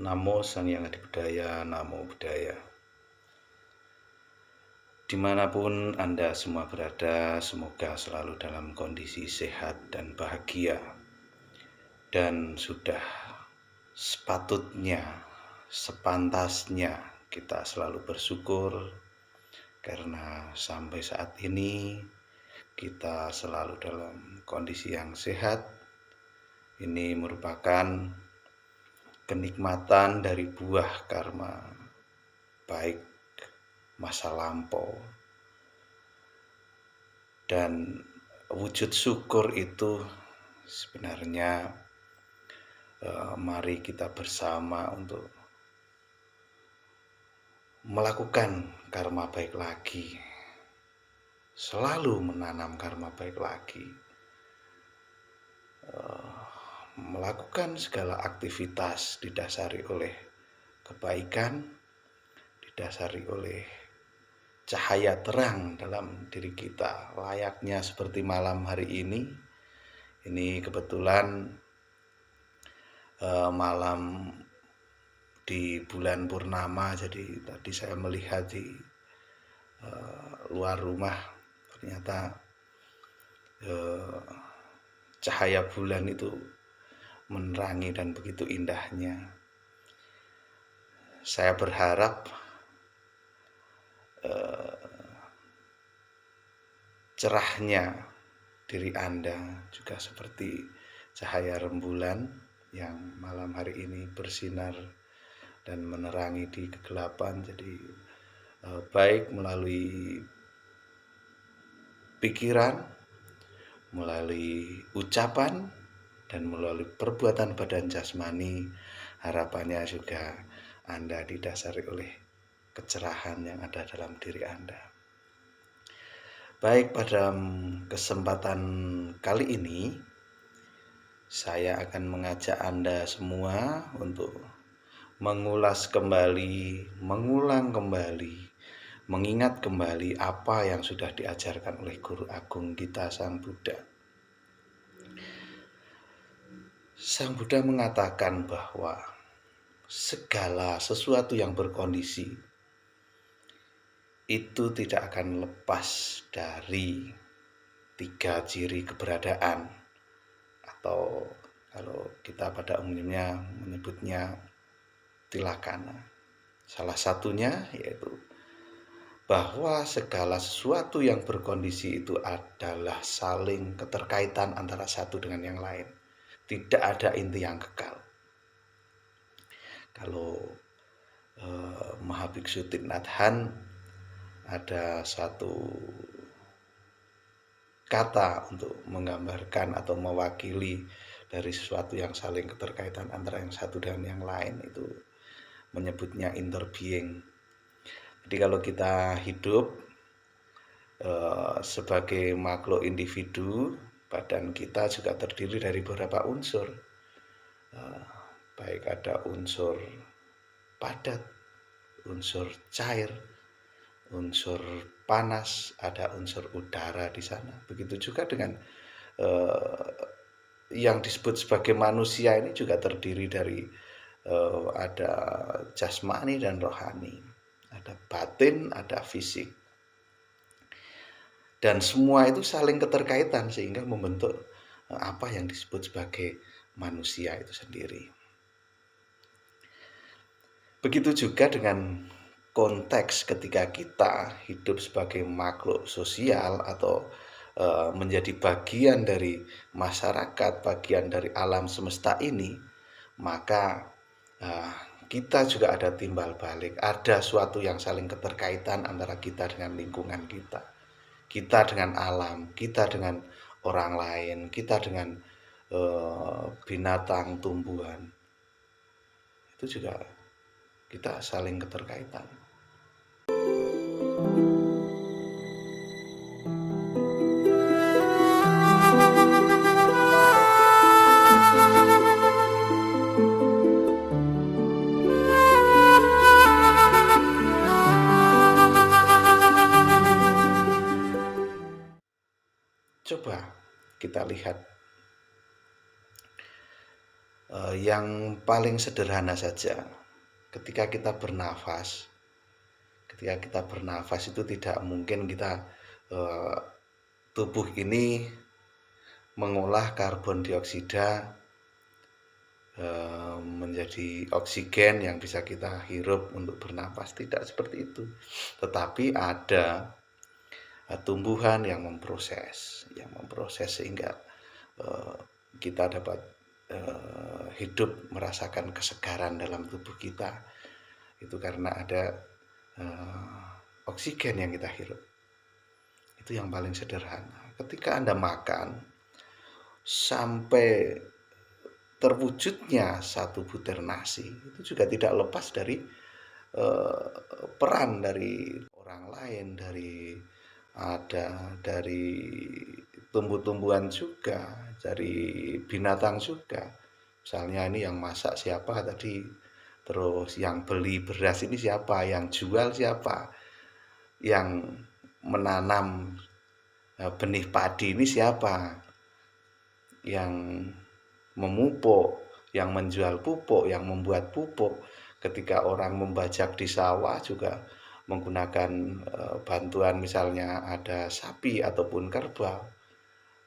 Namo Sang Hyang Adibudaya, Namo Buddhaya. Dimanapun Anda semua berada, semoga selalu dalam kondisi sehat dan bahagia. Dan sudah sepatutnya, sepantasnya kita selalu bersyukur karena sampai saat ini kita selalu dalam kondisi yang sehat. Ini merupakan kenikmatan dari buah karma baik masa lampau, dan wujud syukur itu sebenarnya mari kita bersama untuk melakukan karma baik lagi, selalu menanam karma baik lagi, melakukan segala aktivitas didasari oleh kebaikan, didasari oleh cahaya terang dalam diri kita, layaknya seperti malam hari ini. Ini kebetulan malam di bulan purnama, jadi tadi saya melihat di luar rumah, ternyata cahaya bulan itu menerangi dan begitu indahnya. Saya berharap cerahnya diri Anda juga seperti cahaya rembulan yang malam hari ini bersinar dan menerangi di kegelapan. Jadi baik melalui pikiran, melalui ucapan, dan melalui perbuatan badan jasmani, harapannya juga Anda didasari oleh kecerahan yang ada dalam diri Anda. Baik, pada kesempatan kali ini saya akan mengajak Anda semua untuk mengulang kembali, mengingat kembali apa yang sudah diajarkan oleh Guru Agung kita, Sang Buddha. Sang Buddha mengatakan bahwa segala sesuatu yang berkondisi itu tidak akan lepas dari 3 ciri keberadaan, atau kalau kita pada umumnya menyebutnya tilakana. Salah satunya yaitu bahwa segala sesuatu yang berkondisi itu adalah saling keterkaitan antara satu dengan yang lain. Tidak ada inti yang kekal. Kalau Mahabhiksu Thich Nhat Hanh ada satu kata untuk menggambarkan atau mewakili dari sesuatu yang saling keterkaitan antara yang satu dengan yang lain, itu menyebutnya interbeing. Jadi kalau kita hidup sebagai makhluk individu, badan kita juga terdiri dari beberapa unsur. Baik ada unsur padat, unsur cair, unsur panas, ada unsur udara di sana. Begitu juga dengan yang disebut sebagai manusia ini juga terdiri dari ada jasmani dan rohani, ada batin, ada fisik, dan semua itu saling keterkaitan sehingga membentuk apa yang disebut sebagai manusia itu sendiri. Begitu juga dengan konteks ketika kita hidup sebagai makhluk sosial atau menjadi bagian dari masyarakat, bagian dari alam semesta ini, maka kita juga ada timbal balik, ada suatu yang saling keterkaitan antara kita dengan lingkungan kita, kita dengan alam, kita dengan orang lain, kita dengan binatang, tumbuhan. Itu juga kita saling keterkaitan. Coba kita lihat Yang paling sederhana saja, ketika kita bernafas, itu tidak mungkin kita tubuh ini mengolah karbon dioksida menjadi oksigen yang bisa kita hirup untuk bernapas. Tidak seperti itu. Tetapi ada tumbuhan yang memproses sehingga kita dapat hidup, merasakan kesegaran dalam tubuh kita. Itu karena ada oksigen yang kita hirup. Itu yang paling sederhana. Ketika Anda makan, sampai terwujudnya satu butir nasi, itu juga tidak lepas dari peran dari orang lain, dari tumbuh-tumbuhan juga, dari binatang juga. Misalnya ini yang masak siapa tadi, terus yang beli beras ini siapa, yang jual siapa, yang menanam benih padi ini siapa, yang memupuk, yang menjual pupuk, yang membuat pupuk. Ketika orang membajak di sawah juga menggunakan bantuan, misalnya ada sapi ataupun kerbau,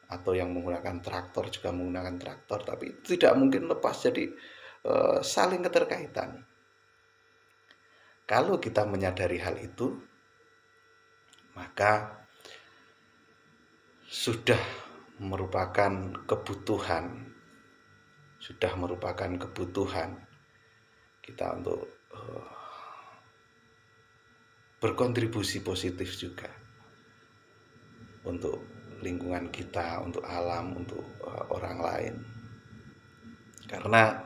atau yang menggunakan traktor juga menggunakan traktor, tapi itu tidak mungkin lepas. Jadi saling keterkaitan. Kalau kita menyadari hal itu, maka sudah merupakan kebutuhan kita untuk berkontribusi positif juga untuk lingkungan kita, untuk alam, untuk orang lain. Karena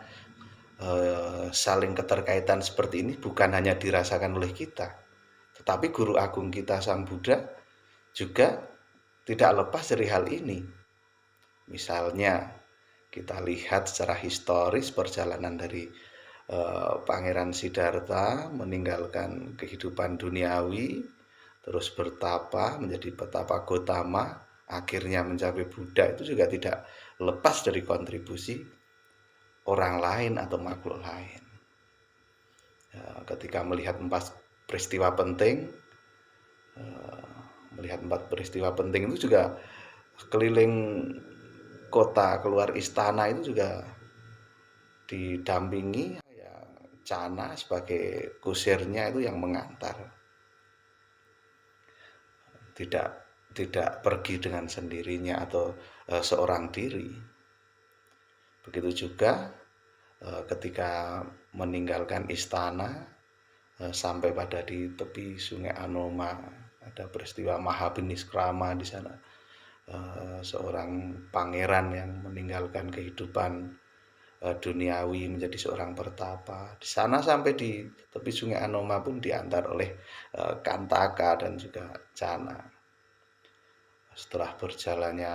saling keterkaitan seperti ini bukan hanya dirasakan oleh kita, tetapi Guru Agung kita Sang Buddha juga tidak lepas dari hal ini. Misalnya kita lihat secara historis perjalanan dari Pangeran Siddhartha meninggalkan kehidupan duniawi, terus bertapa menjadi petapa Gotama, akhirnya mencapai Buddha. Itu juga tidak lepas dari kontribusi orang lain atau makhluk lain. Ketika melihat empat peristiwa penting, itu juga keliling kota, keluar istana itu juga didampingi Cana sebagai kusirnya itu yang mengantar. Tidak pergi dengan sendirinya atau seorang diri. Begitu juga ketika meninggalkan istana sampai pada di tepi Sungai Anoma, ada peristiwa Mahabhiniskrama di sana. Seorang pangeran yang meninggalkan kehidupan duniawi menjadi seorang pertapa. Di sana sampai di tepi Sungai Anoma pun diantar oleh Kantaka dan juga Cana. Setelah berjalannya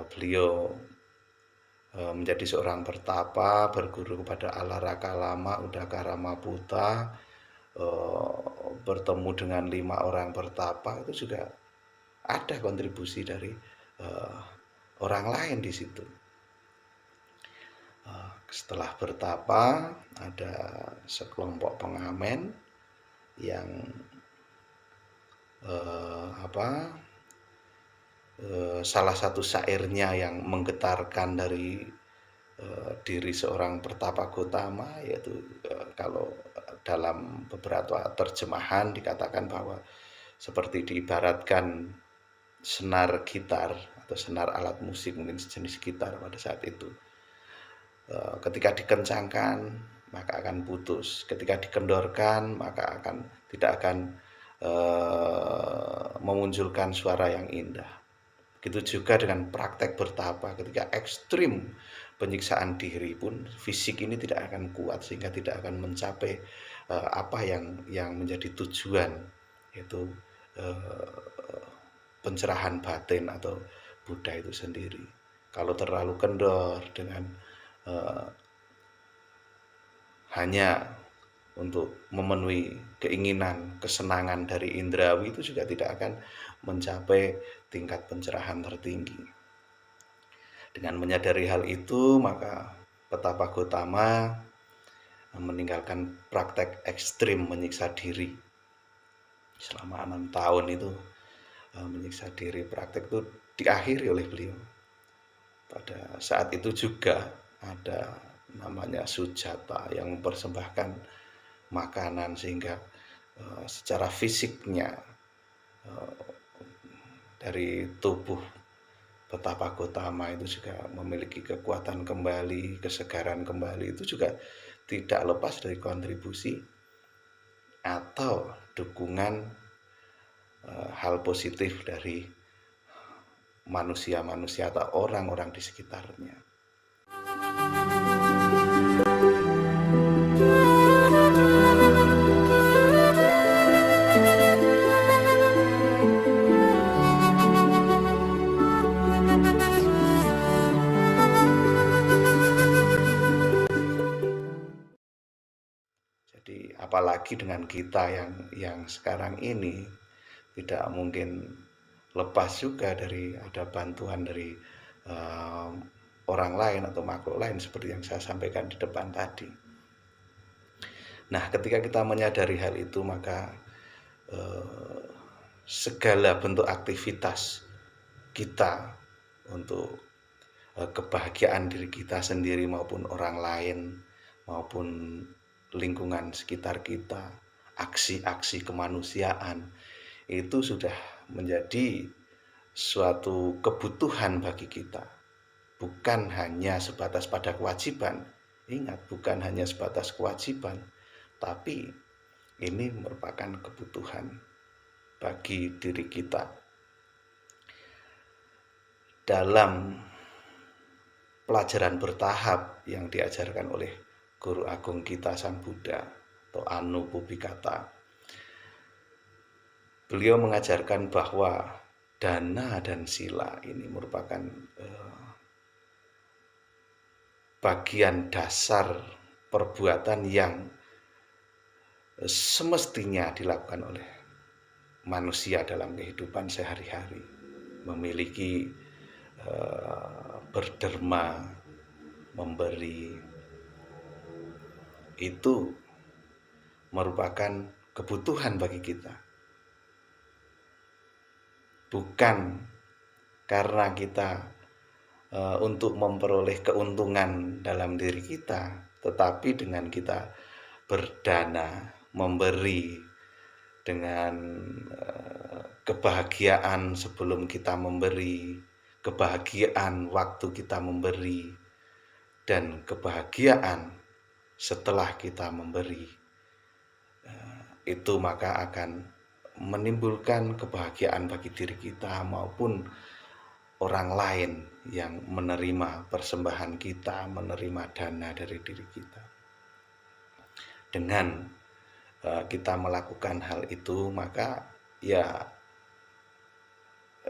beliau menjadi seorang pertapa, berguru kepada Alaraka Lama, Udaka Ramaputa, bertemu dengan 5 orang pertapa, itu juga ada kontribusi dari orang lain di situ. Setelah bertapa, ada sekelompok pengamen yang salah satu syairnya yang menggetarkan dari diri seorang pertapa Gotama, yaitu kalau dalam beberapa terjemahan dikatakan bahwa seperti diibaratkan senar gitar atau senar alat musik, mungkin sejenis gitar pada saat itu. Ketika dikencangkan maka akan putus, ketika dikendorkan maka tidak akan memunculkan suara yang indah. Begitu juga dengan praktek bertapa, ketika ekstrim penyiksaan diri pun fisik ini tidak akan kuat, sehingga tidak akan mencapai apa yang menjadi tujuan, yaitu pencerahan batin atau Buddha itu sendiri. Kalau terlalu kendor dengan hanya untuk memenuhi keinginan, kesenangan dari indrawi, itu juga tidak akan mencapai tingkat pencerahan tertinggi. Dengan menyadari hal itu, maka Petapa Gotama meninggalkan praktek ekstrim menyiksa diri selama 6 tahun itu, menyiksa diri. Praktek itu diakhiri oleh beliau. Pada saat itu juga ada namanya Sujata yang mempersembahkan makanan sehingga secara fisiknya dari tubuh Petapa Gotama itu juga memiliki kekuatan kembali, kesegaran kembali. Itu juga tidak lepas dari kontribusi atau dukungan hal positif dari manusia-manusia atau orang-orang di sekitarnya. Jadi apalagi dengan kita yang sekarang ini tidak mungkin lepas juga dari ada bantuan dari orang lain atau makhluk lain seperti yang saya sampaikan di depan tadi. Nah, ketika kita menyadari hal itu, maka segala bentuk aktivitas kita untuk kebahagiaan diri kita sendiri maupun orang lain maupun lingkungan sekitar kita, aksi-aksi kemanusiaan itu sudah menjadi suatu kebutuhan bagi kita, bukan hanya sebatas pada kewajiban. Ingat, bukan hanya sebatas kewajiban, tapi ini merupakan kebutuhan bagi diri kita. Dalam pelajaran bertahap yang diajarkan oleh Guru Agung kita Sang Buddha atau Anupubbhikata, beliau mengajarkan bahwa dana dan sila ini merupakan bagian dasar perbuatan yang semestinya dilakukan oleh manusia dalam kehidupan sehari-hari. Memiliki berderma, memberi, itu merupakan kebutuhan bagi kita. Bukan karena kita untuk memperoleh keuntungan dalam diri kita, tetapi dengan kita berdana, memberi, dengan kebahagiaan sebelum kita memberi, kebahagiaan waktu kita memberi, dan kebahagiaan setelah kita memberi, itu maka akan menimbulkan kebahagiaan bagi diri kita maupun orang lain yang menerima persembahan kita, menerima dana dari diri kita. Dengan kita melakukan hal itu, maka ya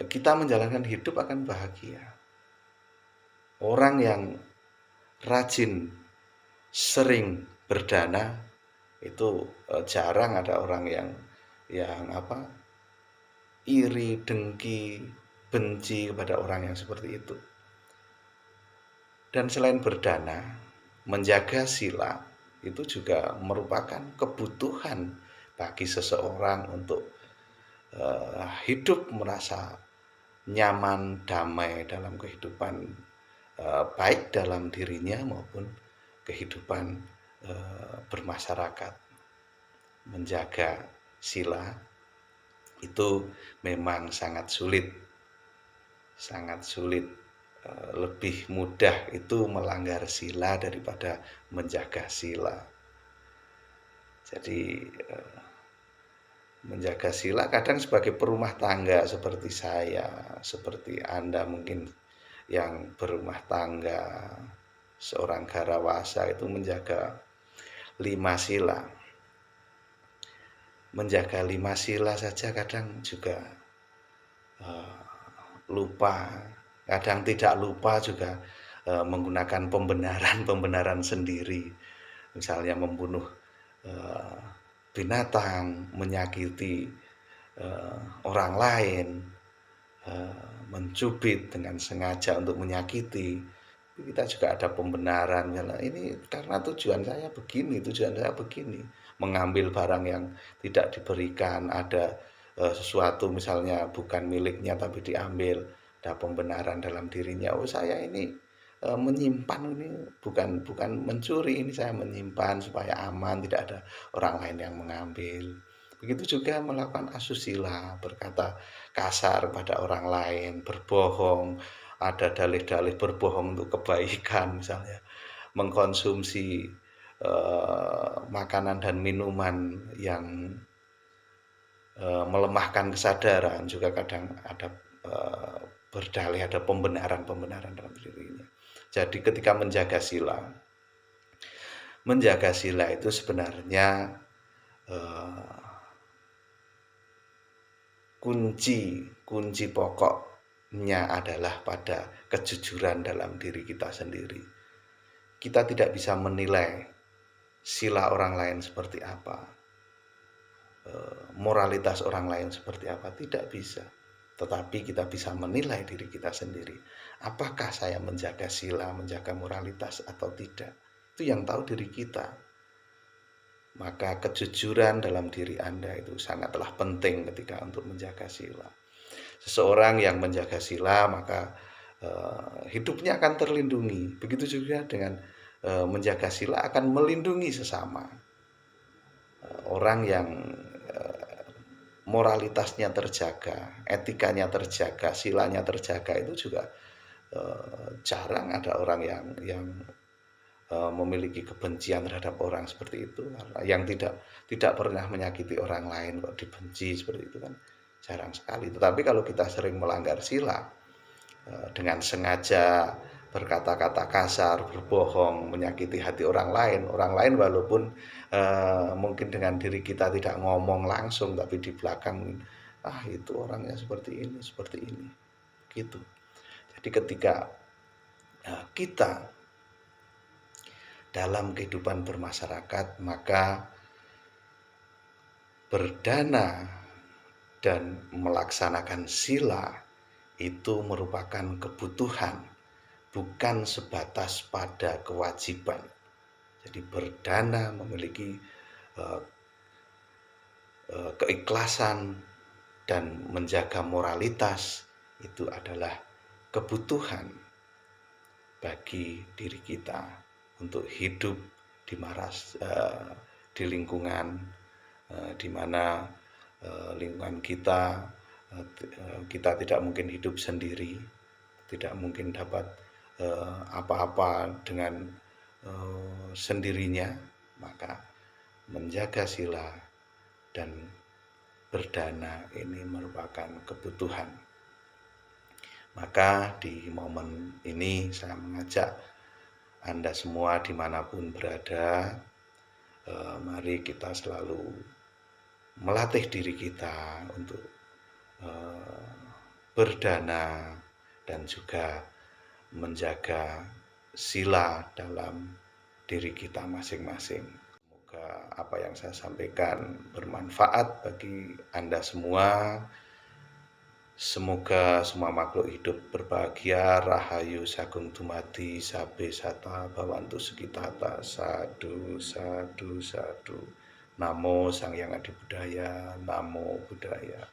kita menjalankan hidup akan bahagia. Orang yang rajin sering berdana itu jarang ada orang yang iri, dengki, benci kepada orang yang seperti itu. Dan selain berdana, menjaga sila itu juga merupakan kebutuhan bagi seseorang untuk hidup merasa nyaman, damai dalam kehidupan, baik dalam dirinya maupun kehidupan bermasyarakat. Menjaga sila itu memang sangat sulit, lebih mudah itu melanggar sila daripada menjaga sila. Jadi menjaga sila kadang sebagai perumah tangga seperti saya, seperti Anda mungkin yang berumah tangga, seorang garawasa itu menjaga 5 sila. Menjaga 5 sila saja kadang juga lupa, kadang tidak lupa juga menggunakan pembenaran sendiri. Misalnya membunuh binatang, menyakiti orang lain, mencubit dengan sengaja untuk menyakiti, kita juga ada pembenaran, misalnya ini karena tujuan saya begini, mengambil barang yang tidak diberikan, ada sesuatu misalnya bukan miliknya tapi diambil, ada pembenaran dalam dirinya, oh saya ini menyimpan ini bukan bukan mencuri, ini saya menyimpan supaya aman, tidak ada orang lain yang mengambil. Begitu juga melakukan asusila, berkata kasar pada orang lain, berbohong, ada dalih-dalih berbohong untuk kebaikan misalnya, mengkonsumsi makanan dan minuman yang melemahkan kesadaran, juga kadang ada berdalih, ada pembenaran-pembenaran dalam dirinya. Jadi ketika menjaga sila itu sebenarnya kunci pokoknya adalah pada kejujuran dalam diri kita sendiri. Kita tidak bisa menilai sila orang lain seperti apa, moralitas orang lain seperti apa, tidak bisa. Tetapi kita bisa menilai diri kita sendiri. Apakah saya menjaga sila, menjaga moralitas atau tidak? Itu yang tahu diri kita. Maka kejujuran dalam diri Anda itu sangatlah penting ketika untuk menjaga sila. Seseorang yang menjaga sila maka hidupnya akan terlindungi. Begitu juga dengan menjaga sila akan melindungi sesama. Orang yang moralitasnya terjaga, etikanya terjaga, silanya terjaga itu juga jarang ada orang yang memiliki kebencian terhadap orang seperti itu, yang tidak pernah menyakiti orang lain kok dibenci seperti itu kan jarang sekali. Tetapi kalau kita sering melanggar sila dengan sengaja berkata-kata kasar, berbohong, menyakiti hati orang lain walaupun mungkin dengan diri kita tidak ngomong langsung, tapi di belakang itu orangnya seperti ini gitu. Jadi ketika kita dalam kehidupan bermasyarakat, maka berdana dan melaksanakan sila itu merupakan kebutuhan, bukan sebatas pada kewajiban. Jadi berdana memiliki keikhlasan dan menjaga moralitas itu adalah kebutuhan bagi diri kita untuk hidup di lingkungan di mana lingkungan kita tidak mungkin hidup sendiri, tidak mungkin dapat apa-apa dengan sendirinya, maka menjaga sila dan berdana ini merupakan kebutuhan. Maka di momen ini saya mengajak Anda semua dimanapun berada, mari kita selalu melatih diri kita untuk berdana dan juga menjaga sila dalam diri kita masing-masing. Semoga apa yang saya sampaikan bermanfaat bagi Anda semua. Semoga semua makhluk hidup berbahagia, rahayu sagung dumadi, sabe sata bawantu sugitata, sadu, sadu, sadu. Namo Sang Hyang Adi Budaya, Namo Buddhaya.